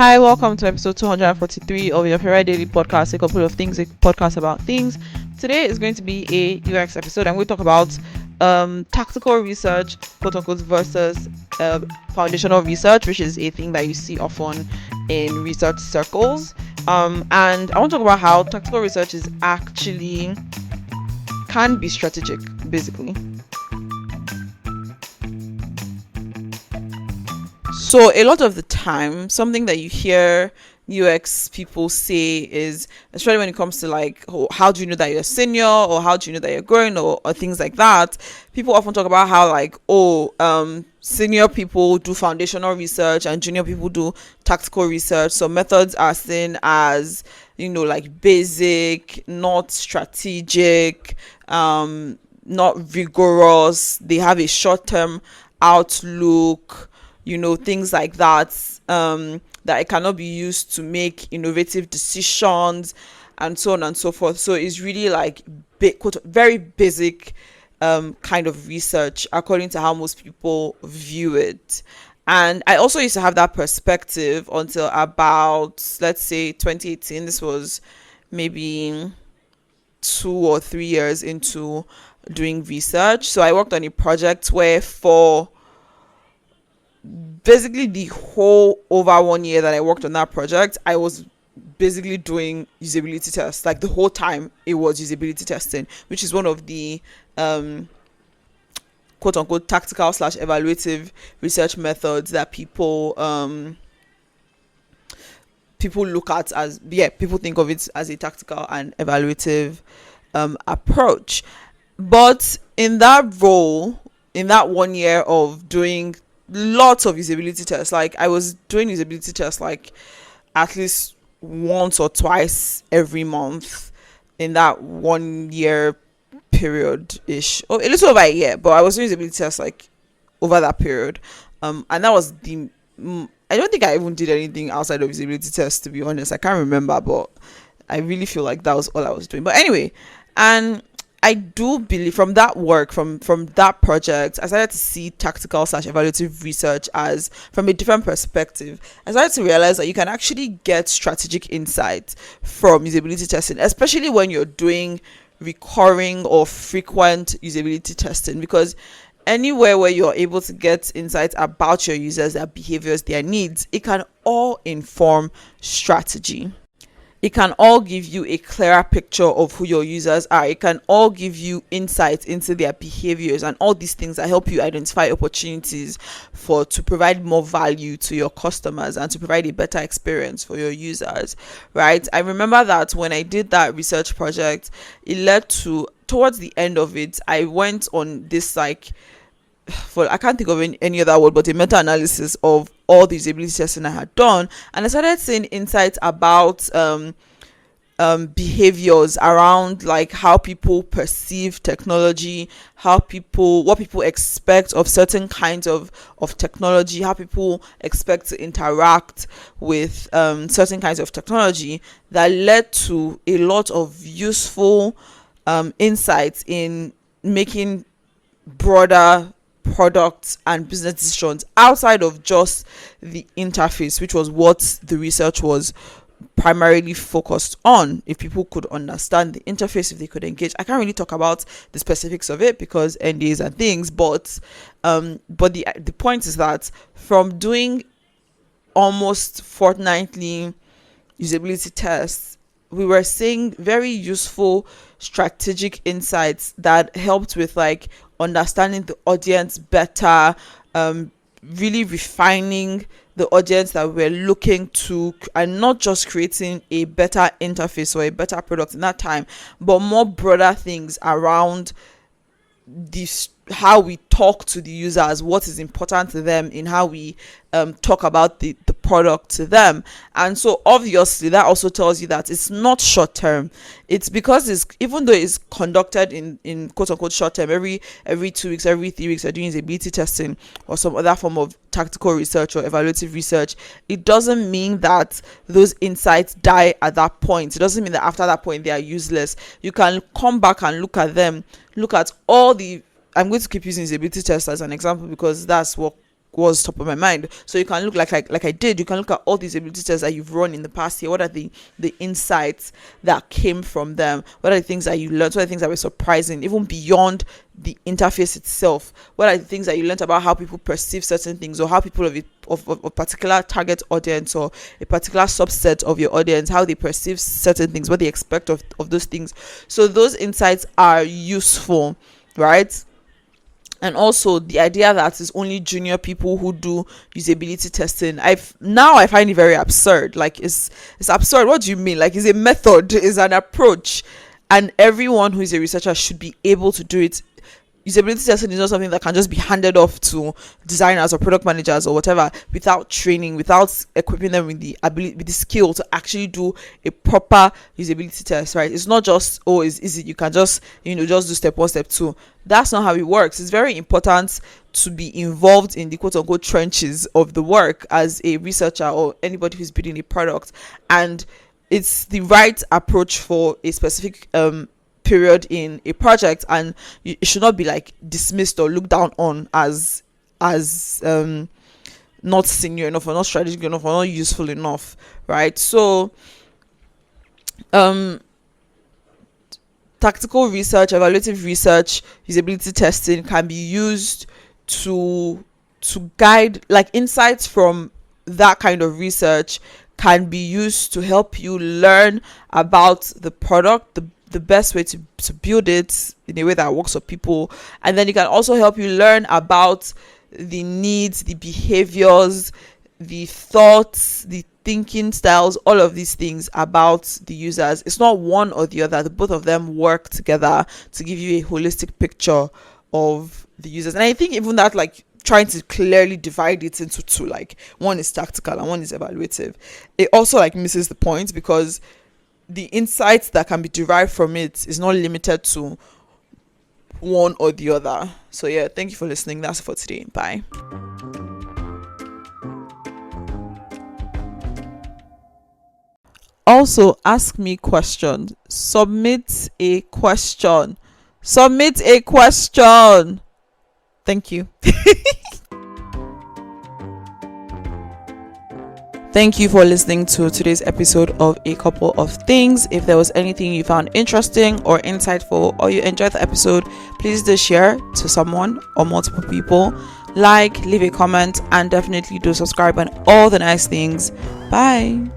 Hi, welcome to episode 243 of your favorite daily podcast, a couple of things, a podcast about things. Today is going to be a UX episode. I'm going to talk about tactical research, quote unquote, versus foundational research, which is a thing that you see often in research circles. And I want to talk about how tactical research is actually can be strategic, basically. So a lot of the time, something that you hear UX people say is, especially when it comes to like, how do you know that you're senior, or how do you know that you're growing, or things like that, people often talk about how like, senior people do foundational research and junior people do tactical research. So methods are seen as, like basic, not strategic, not rigorous. They have a short-term outlook, things like that, that it cannot be used to make innovative decisions and so on and so forth. So it's really like very basic kind of research according to how most people view it. And I also used to have that perspective until about, let's say, 2018. This was maybe 2 or 3 years into doing research. So I worked on a project where for basically the whole over 1 year that I worked on that project, I was basically doing usability tests. Like the whole time it was usability testing, which is one of the quote unquote tactical / evaluative research methods that people look at as, people think of it as a tactical and evaluative approach. But in that role, in that 1 year of doing lots of usability tests, like I was doing usability tests like at least once or twice every month in that 1 year period ish, or a little over a year, but I was doing usability tests like over that period, and that was I don't think I even did anything outside of usability tests, to be honest. I can't remember, but I really feel like that was all I was doing. But anyway, and I do believe from that work, from that project, I started to see tactical / evaluative research as from a different perspective. I started to realize that you can actually get strategic insight from usability testing, especially when you're doing recurring or frequent usability testing, because anywhere where you're able to get insights about your users, their behaviors, their needs, it can all inform strategy. It can all give you a clearer picture of who your users are. It can all give you insights into their behaviors and all these things that help you identify opportunities to provide more value to your customers and to provide a better experience for your users, right? I remember that when I did that research project, it led to, towards the end of it, I went on this I can't think of any other word, but a meta-analysis of all the usability testing I had done, and I started seeing insights about behaviors around like how people perceive technology, what people expect of certain kinds of technology, how people expect to interact with certain kinds of technology, that led to a lot of useful insights in making broader products and business decisions outside of just the interface, which was what the research was primarily focused on. If people could understand the interface, if they could engage, I can't really talk about the specifics of it because NDAs and things, but the point is that from doing almost fortnightly usability tests, we were seeing very useful strategic insights that helped with like understanding the audience better, really refining the audience that we're looking to, and not just creating a better interface or a better product in that time, but more broader things around this, how we talk to the users, what is important to them in how we talk about the product to them. And so obviously that also tells you that it's not short term. It's because it's, even though it's conducted in quote unquote short term, every 2 weeks, every 3 weeks, they're doing usability testing or some other form of tactical research or evaluative research, it doesn't mean that those insights die at that point. It doesn't mean that after that point they are useless. You can come back and look at them, look at all the, I'm going to keep using usability tests as an example because that's what was top of my mind. So you can look like I did. You can look at all these ability tests that you've run in the past year. What are the insights that came from them? What are the things that you learned? What are the things that were surprising, even beyond the interface itself? What are the things that you learned about how people perceive certain things, or how people of a particular target audience or a particular subset of your audience, how they perceive certain things, what they expect of those things? So those insights are useful, right? And also the idea that it's only junior people who do usability testing, I find it very absurd. Like, it's absurd. What do you mean? Like, it's a method, it's an approach, and everyone who is a researcher should be able to do it. Usability testing is not something that can just be handed off to designers or product managers or whatever without training, without equipping them with the ability, with the skill to actually do a proper usability test, right? It's not just, oh, it's easy, you can just just do step 1, step 2. That's not how it works. It's very important to be involved in the quote unquote trenches of the work as a researcher or anybody who's building a product, and it's the right approach for a specific period in a project, and it should not be like dismissed or looked down on as not senior enough or not strategic enough or not useful enough, right? So tactical research, evaluative research, usability testing can be used to guide, like, insights from that kind of research can be used to help you learn about the product, the best way to build it in a way that works for people. And then it can also help you learn about the needs, the behaviors, the thoughts, the thinking styles, all of these things about the users. It's not one or the other. The both of them work together to give you a holistic picture of the users. And I think even that, like, trying to clearly divide it into two, like one is tactical and one is evaluative, it also like misses the point, because the insights that can be derived from it is not limited to one or the other. So yeah, thank you for listening. That's for today. Bye. Also, ask me questions. Submit a question. Thank you. Thank you for listening to today's episode of A Couple of Things. If there was anything you found interesting or insightful, or you enjoyed the episode, please do share to someone or multiple people. Like, leave a comment, and definitely do subscribe and all the nice things. Bye.